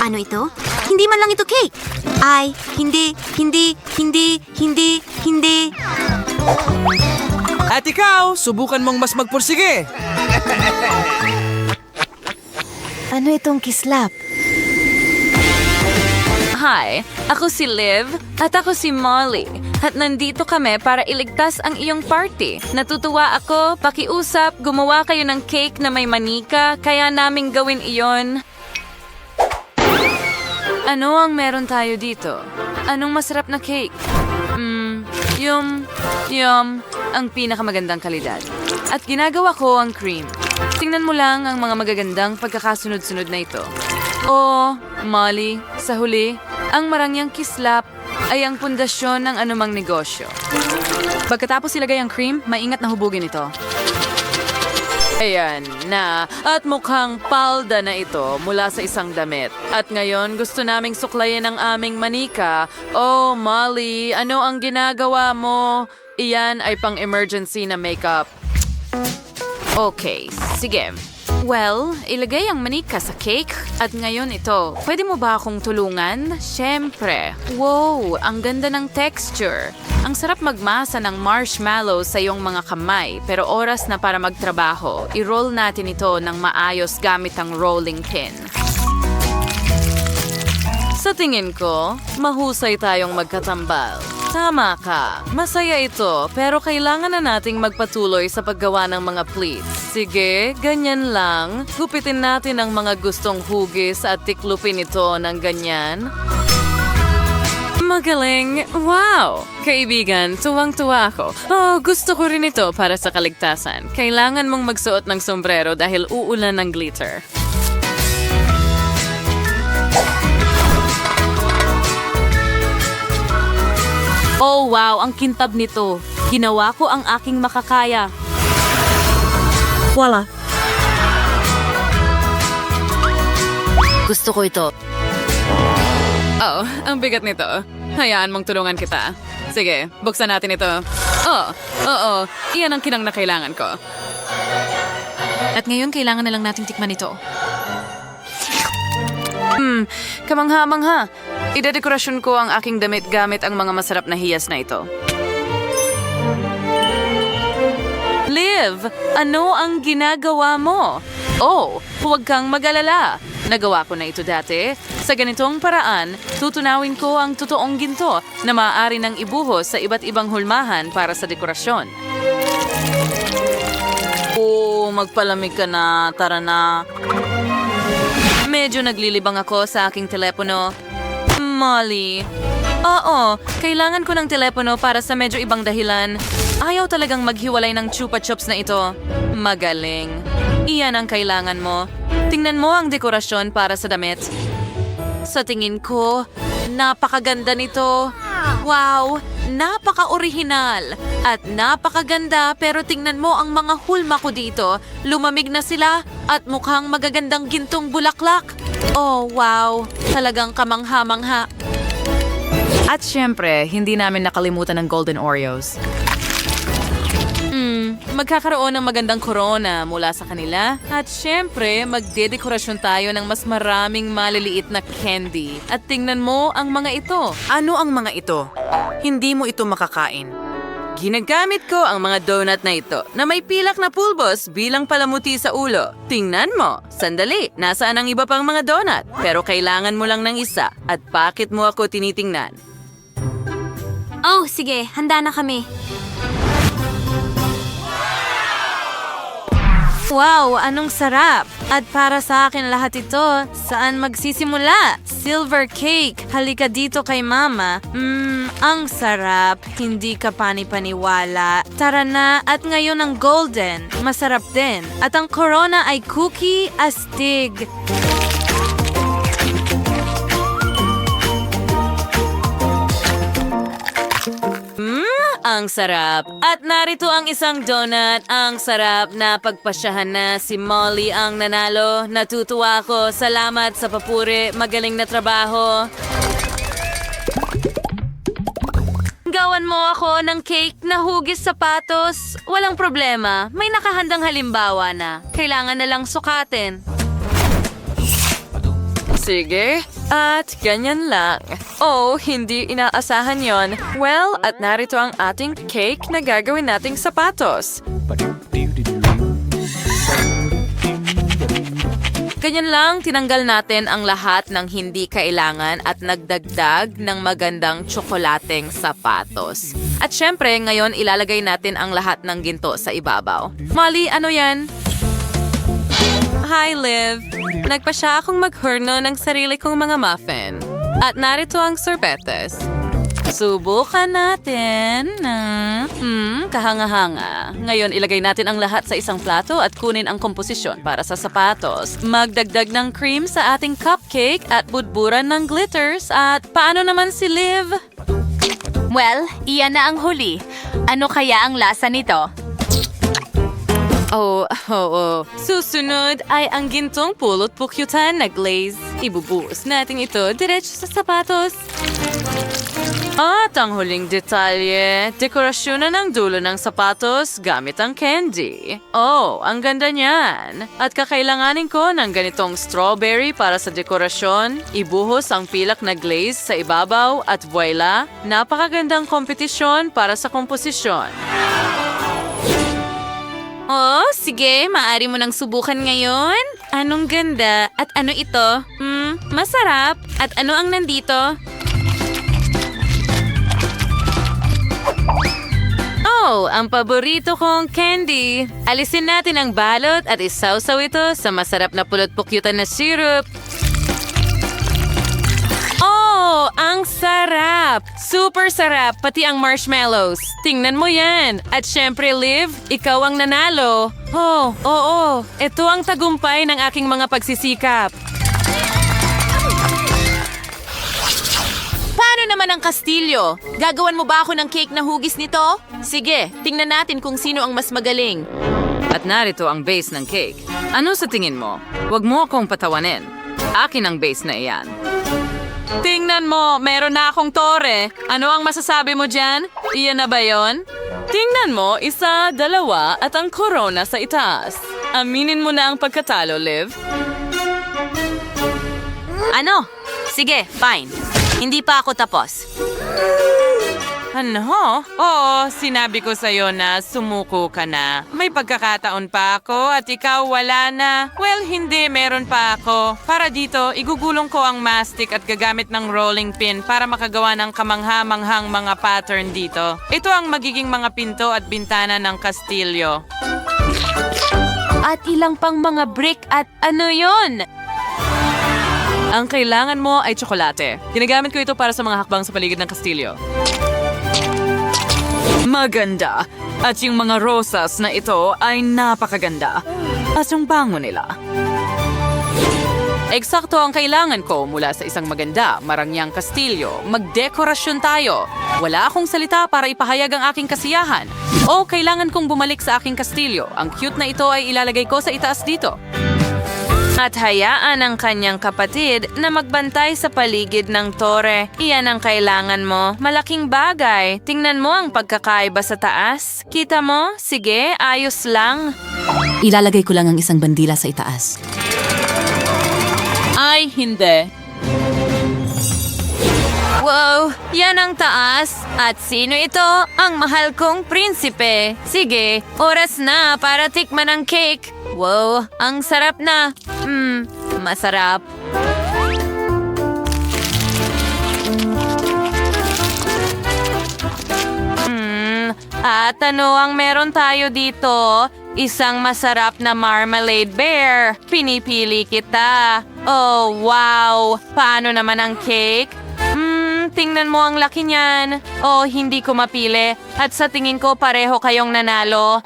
Ano ito? Hindi man lang ito cake. Ay, hindi. At ikaw, subukan mong mas magpursige. Ano itong kislap? Hi, ako si Liv at ako si Molly. At nandito kami para iligtas ang iyong party. Natutuwa ako, pakiusap, gumawa kayo ng cake na may manika, kaya naming gawin iyon. Ano ang meron tayo dito? Anong masarap na cake? Yum, ang pinakamagandang kalidad. At ginagawa ko ang cream. Tingnan mo lang ang mga magagandang pagkakasunod-sunod na ito. Oh, Molly, sa huli, ang marangyang kislap ay ang pundasyon ng anumang negosyo. Pagkatapos ilagay ang cream, maingat na hubugin ito. Ayan na, at mukhang palda na ito mula sa isang damit. At ngayon gusto naming suklayin ang aming manika. Oh, Molly, ano ang ginagawa mo? Iyan ay pang-emergency na makeup. Okay, sige. Well, ilagay ang manika sa cake at ngayon ito. Pwede mo ba akong tulungan? Siyempre. Wow, ang ganda ng texture. Ang sarap magmasa ng marshmallow sa iyong mga kamay, pero oras na para magtrabaho. I-roll natin ito ng maayos gamit ang rolling pin. Sa tingin ko, mahusay tayong magkatambal. Tama ka. Masaya ito, pero kailangan na nating magpatuloy sa paggawa ng mga pleats. Sige, ganyan lang. Gupitin natin ang mga gustong hugis at tiklupin ito ng ganyan. Magaling! Wow! Kaibigan, tuwang-tuwa ako. Oh, gusto ko rin ito para sa kaligtasan. Kailangan mong magsuot ng sombrero dahil uulan ng glitter. Oh wow, ang kintab nito. Ginawa ko ang aking makakaya. Wala. Gusto ko ito. Oh, ang bigat nito. Hayaan mong tulungan kita. Sige, buksan natin ito. Oo. Iyan ang kinang na kailangan ko. At ngayon, kailangan na lang nating tikman ito. Kamangha-mangha. Idedekorasyon ko ang aking damit gamit ang mga masarap na hiyas na ito. Liv, ano ang ginagawa mo? Oh, huwag kang mag-alala. Nagawa ko na ito dati. Sa ganitong paraan, tutunawin ko ang totoong ginto na maaari nang ibuhos sa iba't ibang hulmahan para sa dekorasyon. Oh, magpalamig ka na. Tara na. Medyo naglilibang ako sa aking telepono. Molly. Oo, kailangan ko ng telepono para sa medyo ibang dahilan. Ayaw talagang maghiwalay ng chupa chups na ito. Magaling. Iyan ang kailangan mo. Tingnan mo ang dekorasyon para sa damit. Sa tingin ko, napakaganda nito. Wow, napaka-orihinal. At napakaganda, pero tingnan mo ang mga hulma ko dito. Lumamig na sila at mukhang magagandang gintong bulaklak. Oh, wow. Talagang kamangha-mangha. At syempre, hindi namin nakalimutan ng Golden Oreos. Magkakaroon ng magandang corona mula sa kanila. At syempre, magdedekorasyon tayo ng mas maraming maliliit na candy. At tingnan mo ang mga ito. Ano ang mga ito? Hindi mo ito makakain. Ginagamit ko ang mga donut na ito na may pilak na pulbos bilang palamuti sa ulo. Tingnan mo. Sandali, nasaan ang iba pang mga donut? Pero kailangan mo lang ng isa. At bakit mo ako tinitingnan? Oh, sige. Handa na kami. Wow, anong sarap! At para sa akin lahat ito, saan magsisimula? Silver cake! Halika dito kay Mama. Ang sarap. Hindi ka pani-paniwala. Tara na, at ngayon ang golden. Masarap din. At ang corona ay cookie astig. Ang sarap. At narito ang isang donut. Ang sarap na pagpasyahan na si Molly ang nanalo. Natutuwa ako. Salamat sa papuri. Magaling na trabaho. Gawan mo ako ng cake na hugis sapatos. Walang problema. May nakahandang halimbawa na. Kailangan na lang sukatin. Sige, at ganyan lang. Oh, hindi inaasahan yon. Well, at narito ang ating cake na gagawin nating sapatos. Ganyan lang, tinanggal natin ang lahat ng hindi kailangan at nagdagdag ng magandang tsokolateng sapatos. At syempre, ngayon ilalagay natin ang lahat ng ginto sa ibabaw. Molly, ano yan? Hi, Liv. Nagpasya akong maghorno ng sarili kong mga muffin. At narito ang sorbetes. Subukan natin. Kahanga-hanga. Ngayon, ilagay natin ang lahat sa isang plato at kunin ang komposisyon para sa sapatos. Magdagdag ng cream sa ating cupcake at budburan ng glitters. At paano naman si Liv? Well, iyan na ang huli. Ano kaya ang lasa nito? Oo. Susunod ay ang gintong pulot pukyutan na glaze. Ibubuhos natin ito diretso sa sapatos. At ang huling detalye, dekorasyon na ng dulo ng sapatos gamit ang candy. Oh, ang ganda niyan. At kakailanganin ko ng ganitong strawberry para sa dekorasyon, ibuhos ang pilak na glaze sa ibabaw at voila, napakagandang kompetisyon para sa komposisyon. Oh, sige, maaari mo nang subukan ngayon. Anong ganda at ano ito? Masarap. At ano ang nandito? Oh, ang paborito kong candy. Alisin natin ang balot at isawsaw ito sa masarap na pulot-pukyutan na syrup. Oh, ang sarap! Super sarap, pati ang marshmallows. Tingnan mo yan. At syempre, Liv, ikaw ang nanalo. Oh, oo. Ito ang tagumpay ng aking mga pagsisikap. Paano naman ang kastilyo? Gagawan mo ba ako ng cake na hugis nito? Sige, tingnan natin kung sino ang mas magaling. At narito ang base ng cake. Ano sa tingin mo? Huwag mo akong patawanin. Akin ang base na iyan. Tingnan mo, meron na akong tore. Ano ang masasabi mo dyan? Iyan na ba yon? Tingnan mo, 1, 2, at ang corona sa itaas. Aminin mo na ang pagkatalo, Liv. Ano? Sige, fine. Hindi pa ako tapos. Ano? Oo, sinabi ko sa'yo na sumuko ka na. May pagkakataon pa ako at ikaw wala na. Well, hindi, meron pa ako. Para dito, igugulong ko ang mastic at gagamit ng rolling pin para makagawa ng kamangha-manghang mga pattern dito. Ito ang magiging mga pinto at bintana ng kastilyo. At ilang pang mga brick at ano yon? Ang kailangan mo ay tsokolate. Ginagamit ko ito para sa mga hakbang sa paligid ng kastilyo. Maganda. At yung mga rosas na ito ay napakaganda. At yung bango nila. Eksakto ang kailangan ko mula sa isang maganda, marangyang kastilyo. Magdekorasyon tayo. Wala akong salita para ipahayag ang aking kasiyahan. O kailangan kong bumalik sa aking kastilyo. Ang cute na ito ay ilalagay ko sa itaas dito. At hayaan ang kanyang kapatid na magbantay sa paligid ng tore. Iyan ang kailangan mo. Malaking bagay. Tingnan mo ang pagkakaiba sa taas. Kita mo? Sige, ayos lang. Ilalagay ko lang ang isang bandila sa itaas. Ay, hindi. Wow, yan ang taas. At sino ito? Ang mahal kong prinsipe. Sige, oras na para tikman ang cake. Wow, ang sarap na. Masarap. At ano ang meron tayo dito? Isang masarap na marmalade bear. Pinipili kita. Oh, wow. Paano naman ang cake? Tingnan mo ang laki niyan. Oh, hindi ko mapili. At sa tingin ko pareho kayong nanalo.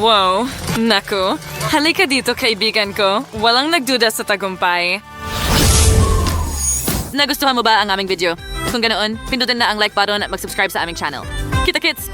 Wow, naku. Halika dito, kaibigan ko. Walang nagduda sa tagumpay. Nagustuhan mo ba ang aming video? Kung ganoon, pindutin na ang like button at mag-subscribe sa aming channel. Kita-kits!